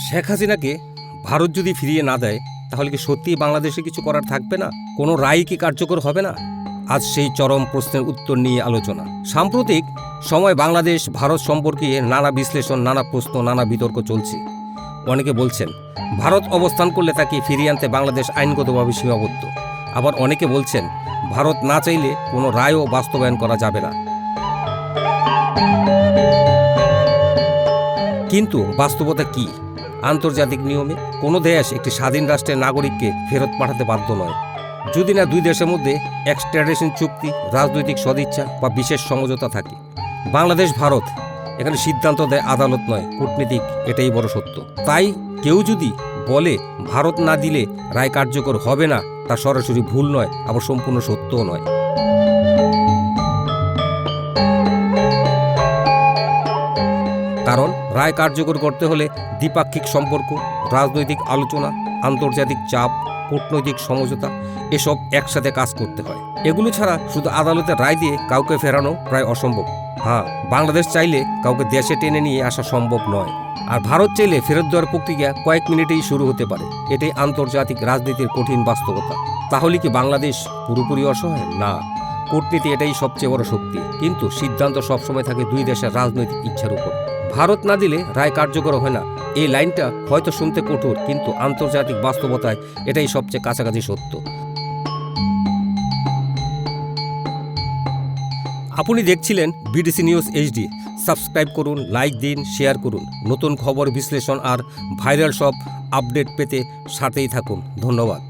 শেখ হাসিনাকে ভারত যদি ফিরিয়ে না দেয় তাহলে কি সত্যিই বাংলাদেশে কিছু করার থাকবে না? কোনো রায় কি কার্যকর হবে না? আজ সেই চরম প্রশ্নের উত্তর নিয়ে আলোচনা। সাম্প্রতিক সময় বাংলাদেশ ভারত সম্পর্কে নানা বিশ্লেষণ, নানা প্রশ্ন, নানা বিতর্ক চলছে। অনেকে বলছেন ভারত অবস্থান করলে তাকে ফিরিয়ে আনতে বাংলাদেশ আইনগতভাবে সীমাবদ্ধ। আবার অনেকে বলছেন ভারত না চাইলে কোনো রায়ও বাস্তবায়ন করা যাবে না। কিন্তু বাস্তবতা কি? আন্তর্জাতিক নিয়মে কোনো দেশ একটি স্বাধীন রাষ্ট্রের নাগরিককে ফেরত পাঠাতে বাধ্য নয়, যদি না দুই দেশের মধ্যে এক্সট্রাডিশন চুক্তি, রাজনৈতিক সদিচ্ছা বা বিশেষ সমঝোতা থাকে। বাংলাদেশ ভারত এখানে সিদ্ধান্ত দেয় আদালত নয়, কূটনীতিক। এটাই বড় সত্য। তাই কেউ যদি বলে ভারত না দিলে রায় কার্যকর হবে না, তা সরাসরি ভুল নয়, আবার সম্পূর্ণ সত্যও নয়। কারণ রায় কার্যকর করতে হলে দ্বিপাক্ষিক সম্পর্ক, রাজনৈতিক আলোচনা, আন্তর্জাতিক চাপ, কূটনৈতিক সমঝোতা এসব একসাথে কাজ করতে হয়। এগুলো ছাড়া শুধু আদালতের রায় দিয়ে কাউকে ফেরানো প্রায় অসম্ভব। হ্যাঁ, বাংলাদেশ চাইলে কাউকে দেশে টেনে নিয়ে আসা সম্ভব নয়। আর ভারত চাইলে ফেরত দেওয়ার প্রক্রিয়া কয়েক মিনিটেই শুরু হতে পারে। এটাই আন্তর্জাতিক রাজনীতির কঠিন বাস্তবতা। তাহলে কি বাংলাদেশ পুরোপুরি অসহায়? না, কূটনীতি এটাই সবচেয়ে বড় শক্তি। কিন্তু সিদ্ধান্ত সবসময় থাকে দুই দেশের রাজনৈতিক ইচ্ছার উপর। ভারত না দিলে রায় কার্যকর হয় না, এই লাইনটা হয়তো শুনতে কঠোর, কিন্তু আন্তর্জাতিক বাস্তবতায় এটাই সবচেয়ে কাছাকাছি সত্য। আপনি দেখছিলেন বিডিসি নিউজ এইচডি। সাবস্ক্রাইব করুন, লাইক দিন, শেয়ার করুন। নতুন খবর, বিশ্লেষণ আর ভাইরাল সব আপডেট পেতে সাথেই থাকুন। ধন্যবাদ।